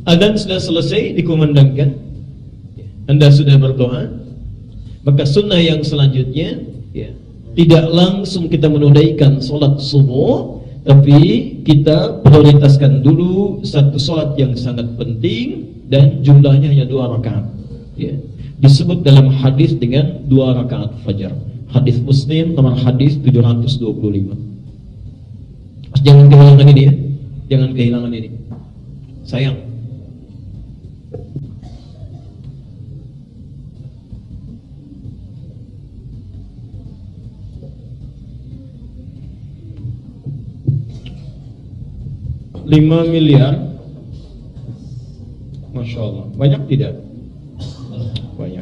Adzan sudah selesai dikumandangkan, Anda sudah berdoa, maka sunnah yang selanjutnya ya, tidak langsung kita menunaikan sholat subuh, tapi kita prioritaskan dulu satu sholat yang sangat penting dan jumlahnya hanya 2 rakaat ya. Disebut dalam hadis dengan 2 rakaat fajar. Hadis Muslim nomor hadis 725. Jangan kehilangan ini ya, jangan kehilangan ini, sayang. Lima miliar, Masya Allah, banyak tidak? Banyak.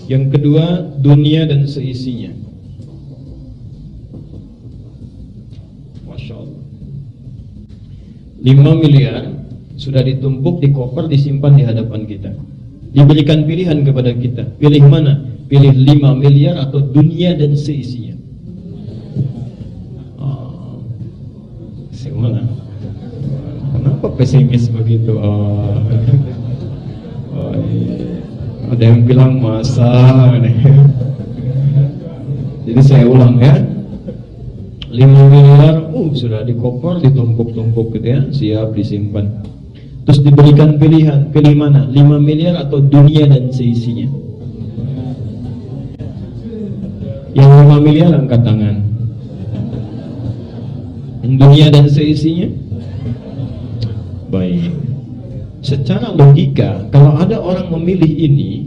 Yang kedua, dunia dan seisinya. Masya Allah, 5 miliar sudah ditumpuk di koper, disimpan di hadapan kita. Diberikan pilihan kepada kita, pilih mana? Pilih 5 miliar atau dunia dan seisinya. Mana? Kenapa pesimis begitu? Ada yang bilang masa. Jadi saya ulang ya, 5 miliar sudah dikoper, ditumpuk-tumpuk gitu ya, siap disimpan. Terus diberikan pilihan, pilih mana? 5 miliar atau dunia dan seisinya? Yang 5 miliar angkat tangan. Yang dunia dan seisinya? Baik. Secara logika, kalau ada orang memilih ini,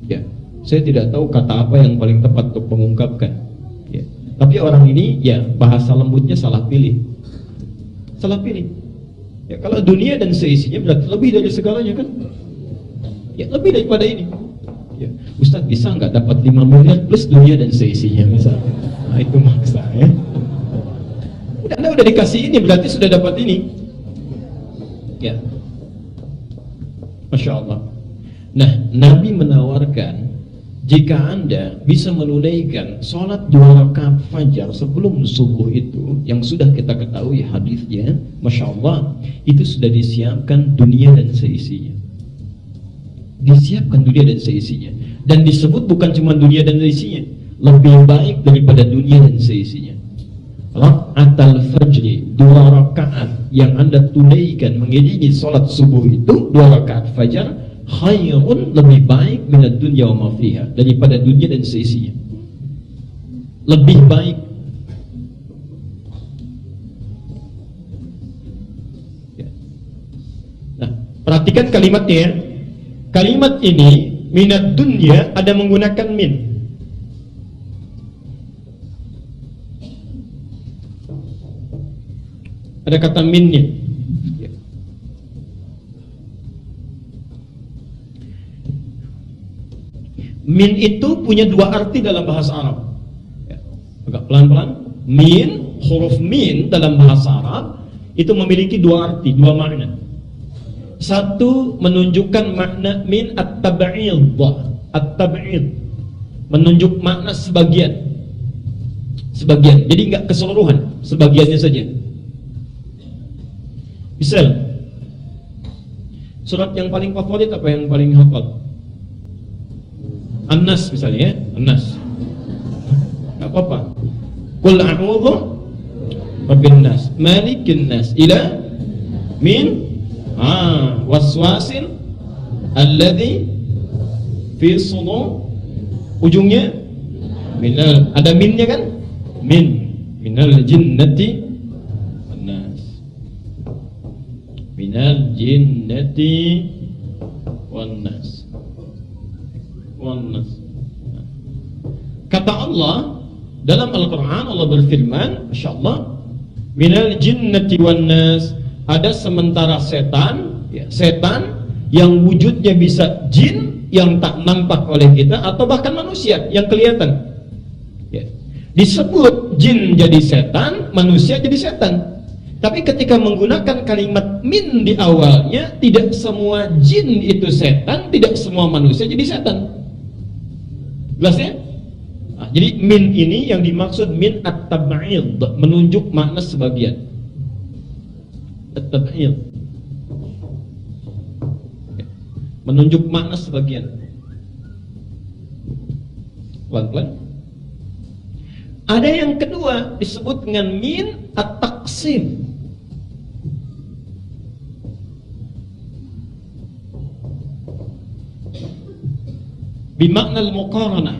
ya, saya tidak tahu kata apa yang paling tepat untuk mengungkapkan. Ya. Tapi orang ini, ya, bahasa lembutnya salah pilih. Salah pilih. Ya, kalau dunia dan seisinya berarti lebih dari segalanya kan? Ya, lebih daripada ini. Ya, Ustadz bisa nggak dapat 5 miliar plus dunia dan seisinya misalnya? Nah, itu maksa ya. Anda udah dikasih ini berarti sudah dapat ini. Ya, Masya Allah. Nah, Nabi menawarkan jika Anda bisa menunaikan sholat 2 rakaat fajar sebelum subuh itu, yang sudah kita ketahui hadisnya, Masya Allah, itu sudah disiapkan dunia dan seisinya. Disiapkan dunia dan seisinya. Dan disebut bukan cuma dunia dan seisinya, lebih baik daripada dunia dan seisinya. Raka'atul fajri, 2 rakaat yang Anda tunaikan mengiringi sholat subuh itu, 2 rakaat fajar, khairun, lebih baik minad dunya wa ma fiha, daripada dunia dan seisinya. Lebih baik. Ya. Nah, perhatikan kalimatnya ya. Kalimat ini minad dunya ada menggunakan min. Ada kata minnya. Min itu punya 2 arti dalam bahasa Arab. Agak pelan-pelan. Min, huruf min dalam bahasa Arab itu memiliki 2 arti, 2 makna. Satu, menunjukkan makna min at-tab'id. At-tab'id menunjuk makna sebagian. Sebagian. Jadi enggak keseluruhan, sebagiannya saja. Misal, surat yang paling favorit apa yang paling hafal? An-Nas misalnya ya, An-Nas. Enggak apa-apa. Qul a'udzu birabbin nas, malikin nas, ila min waswasin alladzi fi sudur. Ujungnya minal, ada minnya kan? Minal jinnati minal jinnati wan nas. Kata Allah dalam Al-Quran, Allah berfirman, Masya Allah, minal jinnati wan nas, ada sementara setan, ya, setan yang wujudnya bisa jin yang tak nampak oleh kita, atau bahkan manusia yang kelihatan. Ya. Disebut jin jadi setan, manusia jadi setan. Tapi ketika menggunakan kalimat min di awalnya, tidak semua jin itu setan, tidak semua manusia jadi setan. Jelas ya? Nah, jadi min ini yang dimaksud min at-tab'id, menunjuk makna sebagian. at-tab'id, menunjuk makna sebagian. Pelan-pelan. Ada yang kedua disebut dengan min at-taqsim. Bimakna al-muqaranah,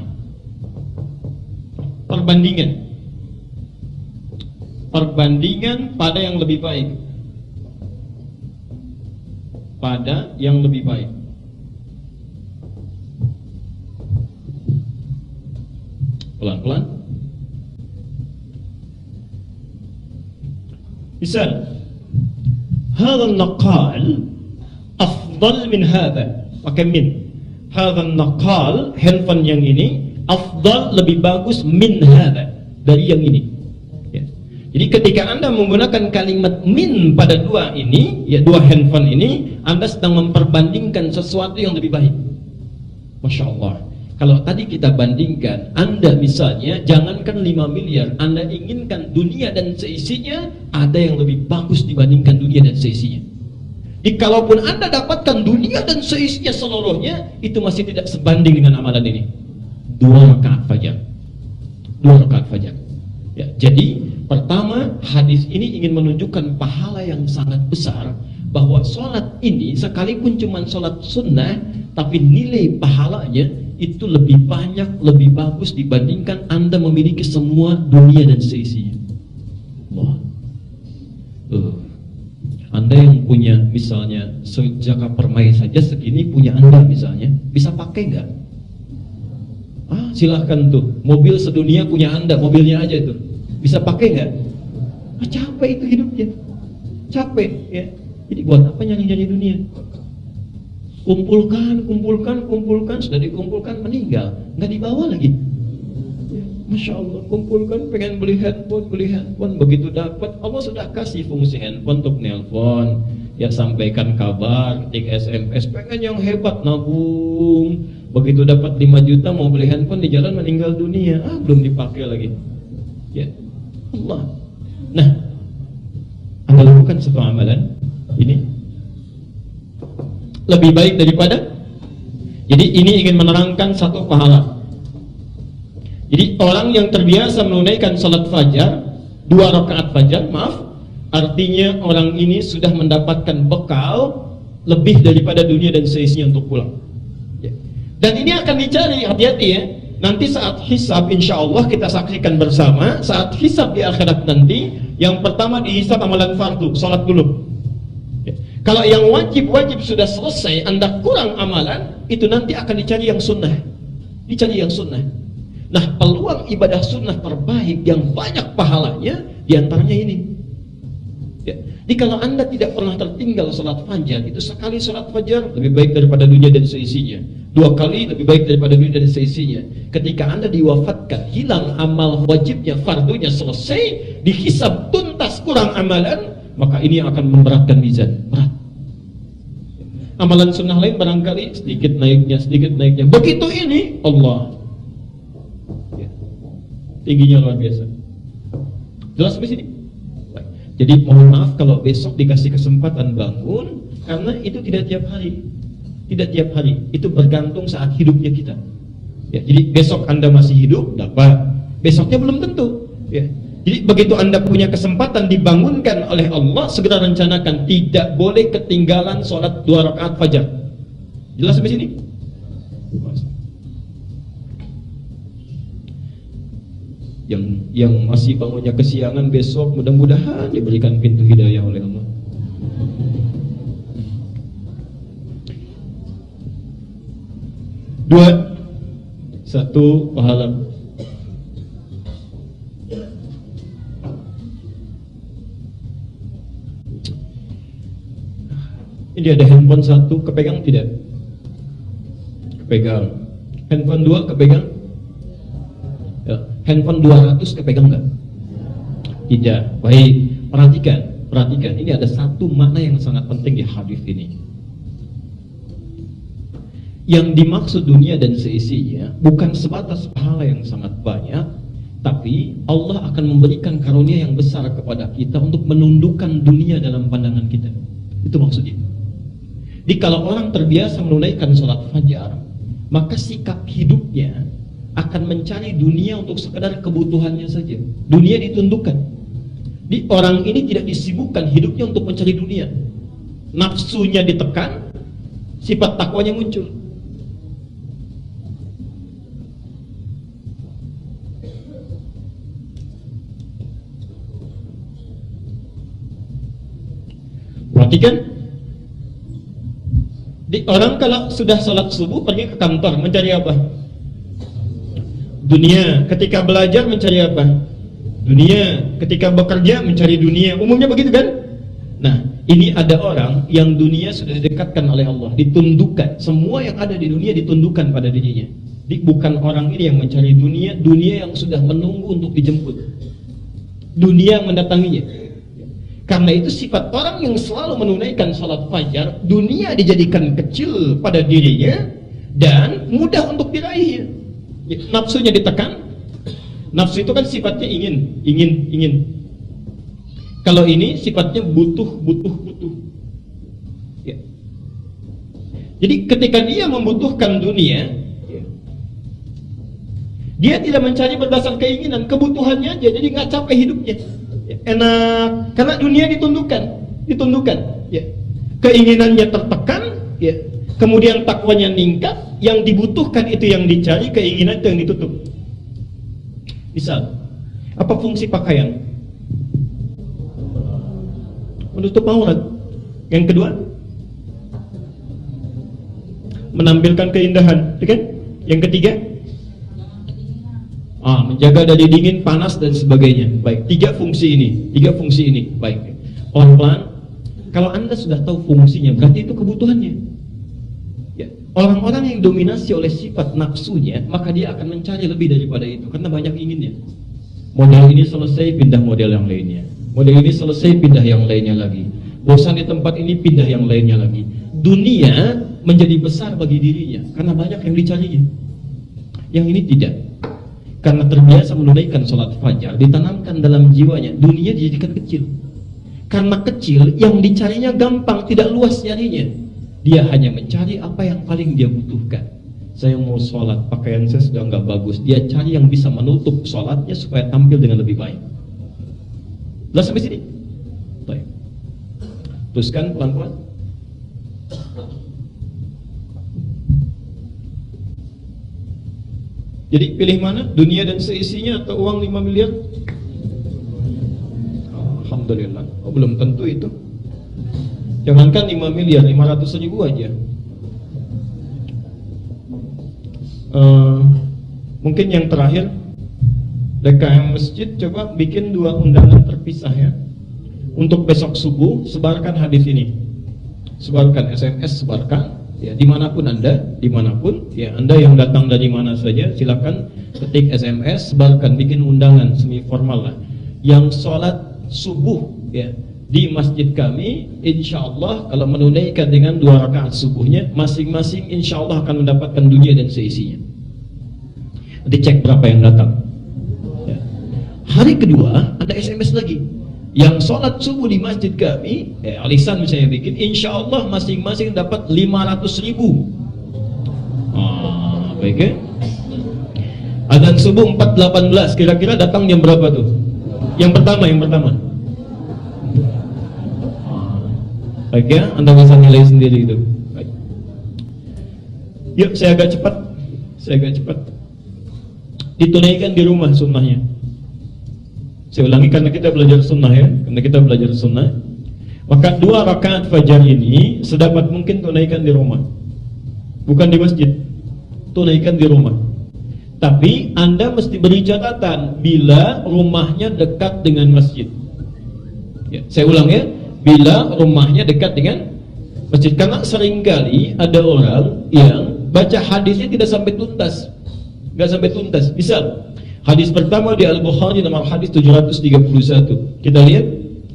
perbandingan. Perbandingan pada yang lebih baik. Pada yang lebih baik. Pelan-pelan. Misal, hadha an-naqal afdal min hadha. Pakai min. Hadha an-naqal, handphone yang ini afdal, lebih bagus, min hadha, dari yang ini. Ya. Jadi ketika Anda menggunakan kalimat min pada dua ini, ya dua handphone ini, Anda sedang memperbandingkan sesuatu yang lebih baik. Masya Allah. Kalau tadi kita bandingkan, Anda misalnya jangankan 5 miliar, Anda inginkan dunia dan seisinya, ada yang lebih bagus dibandingkan dunia dan seisinya. Jadi kalaupun Anda dapatkan dunia dan seisinya seluruhnya, itu masih tidak sebanding dengan amalan ini. 2 rakaat fajar. 2 rakaat fajar. Ya, jadi pertama, hadis ini ingin menunjukkan pahala yang sangat besar, bahwa sholat ini sekalipun cuma sholat sunnah, tapi nilai pahalanya itu lebih banyak, lebih bagus dibandingkan Anda memiliki semua dunia dan seisinya. Wah. Anda yang punya misalnya sejaka permai saja segini punya Anda misalnya, bisa pakai nggak? Silahkan tuh, mobil sedunia punya Anda, mobilnya aja itu, bisa pakai nggak? Capek itu hidupnya, capek ya. Jadi buat apa nyanyi-nyanyi dunia? Kumpulkan, sudah dikumpulkan meninggal, nggak dibawa lagi. Masya Allah, kumpulkan, pengen beli handphone, begitu dapat, Allah sudah kasih fungsi handphone untuk nelpon, ya sampaikan kabar, ketik SMS, pengen yang hebat, nabung, begitu dapat 5 juta mau beli handphone, di jalan meninggal dunia, belum dipakai lagi. Ya Allah. Nah, Anda lakukan satu amalan ini lebih baik daripada. Jadi ini ingin menerangkan satu pahala. Jadi orang yang terbiasa menunaikan salat fajar, 2 rakaat fajar, artinya orang ini sudah mendapatkan bekal lebih daripada dunia dan seisinya untuk pulang. Dan ini akan dicari, hati-hati ya. Nanti saat hisab, insya Allah kita saksikan bersama, saat hisab di akhirat nanti, yang pertama dihisab amalan fardu, salat dulu. Kalau yang wajib sudah selesai, Anda kurang amalan, itu nanti akan dicari yang sunnah. Dicari yang sunnah. Nah, peluang ibadah sunnah terbaik yang banyak pahalanya, diantaranya ini. Ya. Jadi kalau Anda tidak pernah tertinggal salat fajar, itu sekali salat fajar lebih baik daripada dunia dan seisinya. 2 kali lebih baik daripada dunia dan seisinya. Ketika Anda diwafatkan, hilang amal wajibnya, fardunya selesai, dihisab tuntas kurang amalan, maka ini akan memberatkan mizan, berat. Amalan sunnah lain barangkali sedikit naiknya. Begitu ini, Allah, ya, tingginya luar biasa. Jelas sampai sini? Baik. Jadi mohon maaf kalau besok dikasih kesempatan bangun, karena itu tidak tiap hari. Tidak tiap hari. Itu bergantung saat hidupnya kita. Ya, jadi besok Anda masih hidup, dapat. Besoknya belum tentu. Ya. Jadi begitu Anda punya kesempatan dibangunkan oleh Allah, segera rencanakan, tidak boleh ketinggalan sholat 2 rakaat fajar. Jelas sampai sini? Yang masih bangunnya kesiangan besok, mudah-mudahan diberikan pintu hidayah oleh Allah. Satu pahala. Ini ada handphone 1, kepegang tidak? Kepegang. Handphone 2 kepegang? Ya. Handphone 200 kepegang enggak? Tidak. Baik, perhatikan. Ini ada satu makna yang sangat penting di hadis ini. Yang dimaksud dunia dan seisinya bukan sebatas pahala yang sangat banyak, tapi Tapi Allah akan memberikan karunia yang besar kepada kita untuk menundukkan dunia dalam pandangan kita. Itu maksudnya. Jadi kalau orang terbiasa menunaikan sholat fajar, maka sikap hidupnya akan mencari dunia untuk sekedar kebutuhannya saja. Dunia ditundukkan. Di orang ini tidak disibukkan hidupnya untuk mencari dunia. Nafsunya ditekan, sifat takwanya muncul. Perhatikan, di orang kalau sudah sholat subuh pergi ke kantor mencari apa? Dunia. Ketika belajar mencari apa? Dunia. Ketika bekerja mencari dunia. Umumnya begitu kan? Nah, ini ada orang yang dunia sudah didekatkan oleh Allah, ditundukkan. Semua yang ada di dunia ditundukkan pada dirinya. Bukan orang ini yang mencari dunia, dunia yang sudah menunggu untuk dijemput. Dunia yang mendatanginya. Karena itu sifat orang yang selalu menunaikan sholat fajar, dunia dijadikan kecil pada dirinya dan mudah untuk diraih. Nafsunya ditekan. Nafsu itu kan sifatnya ingin. Kalau ini sifatnya butuh. Ya. Jadi ketika dia membutuhkan dunia, dia tidak mencari berdasar keinginan, kebutuhannya aja, jadi nggak capek hidupnya. Enak, karena dunia ditundukkan, ya. Keinginannya tertekan, ya. Kemudian takwanya meningkat, yang dibutuhkan itu yang dicari, keinginan itu yang ditutup. Misal, apa fungsi pakaian? Menutup aurat. Yang kedua, menampilkan keindahan, kan? Yang ketiga, menjaga dari dingin, panas dan sebagainya. Baik, tiga fungsi ini. Baik, pelan-pelan. Kalau Anda sudah tahu fungsinya, berarti itu kebutuhannya. Ya. Orang-orang yang dominasi oleh sifat nafsunya, maka dia akan mencari lebih daripada itu, karena banyak inginnya. Model ini selesai, pindah model yang lainnya. Model ini selesai, pindah yang lainnya lagi. Bosan di tempat ini, pindah yang lainnya lagi. Dunia menjadi besar bagi dirinya, karena banyak yang dicarinya. Yang ini tidak. Karena terbiasa menunaikan sholat fajar, ditanamkan dalam jiwanya, dunia dijadikan kecil. Karena kecil, yang dicarinya gampang, tidak luas nyarinya. Dia hanya mencari apa yang paling dia butuhkan. Saya mau sholat, pakaian saya sudah nggak bagus. Dia cari yang bisa menutup sholatnya supaya tampil dengan lebih baik. Jelas sampai sini? Baik. Teruskan pelan-pelan. Jadi pilih mana? Dunia dan seisinya atau uang 5 miliar? Alhamdulillah. Belum tentu itu. Jangankan 5 miliar, 500 ribu aja. Mungkin yang terakhir, DKM Masjid coba bikin 2 undangan terpisah ya. Untuk besok subuh, sebarkan hadis ini. Sebarkan SMS, sebarkan. Ya, dimanapun ya, Anda yang datang dari mana saja, silakan ketik SMS, sebarkan, bikin undangan semi formal lah. Yang sholat subuh ya di masjid kami, insya Allah kalau menunaikan dengan 2 rakaat subuhnya, masing-masing insya Allah akan mendapatkan dunia dan seisinya. Nanti cek berapa yang datang. Ya. Hari kedua ada SMS lagi. Yang sholat subuh di masjid kami, alisan misalnya bikin, insya Allah masing-masing dapat 500 ribu. Baik ya. Adzan subuh 4.18, kira-kira datang jam berapa tuh? Yang pertama. Baik ya, Anda bisa nilai sendiri itu. Baik. Yuk, saya agak cepat. Ditunaikan di rumah sunnahnya. Saya ulangi karena kita belajar sunnah ya, maka 2 rakaat fajar ini sedapat mungkin tunaikan di rumah, bukan di masjid. Tunaikan di rumah. Tapi Anda mesti beri catatan bila rumahnya dekat dengan masjid. Ya, saya ulang ya, bila rumahnya dekat dengan masjid. Karena seringkali ada orang yang baca hadisnya tidak sampai tuntas, Misal hadis pertama di Al-Bukhari nomor hadis 731. Kita lihat,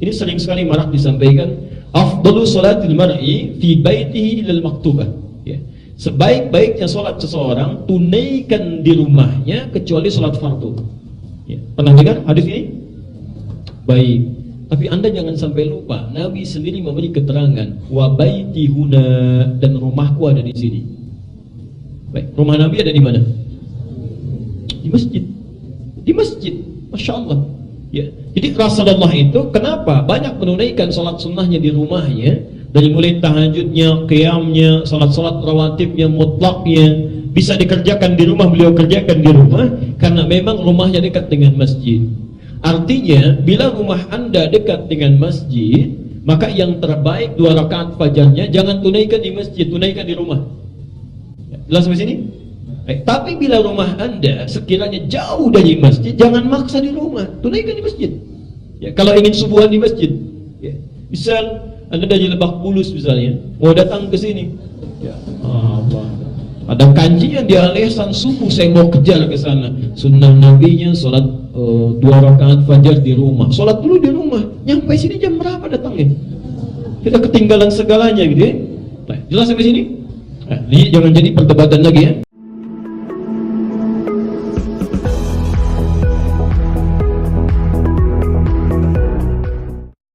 ini sering sekali marak disampaikan. Afdalu salatil mar'i fi baitihi ilal maktubah. Ya. Sebaik-baiknya salat seseorang tunaikan di rumahnya kecuali salat fardu. Ya. Pernah dengar hadis ini? Baik. Tapi Anda jangan sampai lupa, Nabi sendiri memberi keterangan, wa baiti huna, dan rumahku ada di sini. Baik, rumah Nabi ada di mana? Di masjid. Di masjid. Masya Allah. Ya. Jadi Rasulullah itu kenapa banyak menunaikan salat sunnahnya di rumahnya, dari mulai tahajudnya, qiyamnya, salat-salat rawatibnya, mutlaknya bisa dikerjakan di rumah, beliau kerjakan di rumah karena memang rumahnya dekat dengan masjid. Artinya, bila rumah Anda dekat dengan masjid, maka yang terbaik 2 rakaat fajarnya jangan tunaikan di masjid, tunaikan di rumah. Jelas sampai sini? Tapi bila rumah Anda sekiranya jauh dari masjid, jangan maksa di rumah, tunaikan di masjid. Ya, kalau ingin subuhan di masjid, ya. Misal Anda dari Lebak Bulus misalnya, mau datang ke sini, ya Allah, ada kajian di Al-Ihsan subuh, saya mau kejar ke sana. Sunnah Nabinya sholat 2 rakaat fajar di rumah, sholat dulu di rumah, nyampe sini jam berapa datangnya? Kita ketinggalan segalanya gitu ya. Nah, jelas sampai sini? Nah, ini jangan jadi perdebatan lagi ya.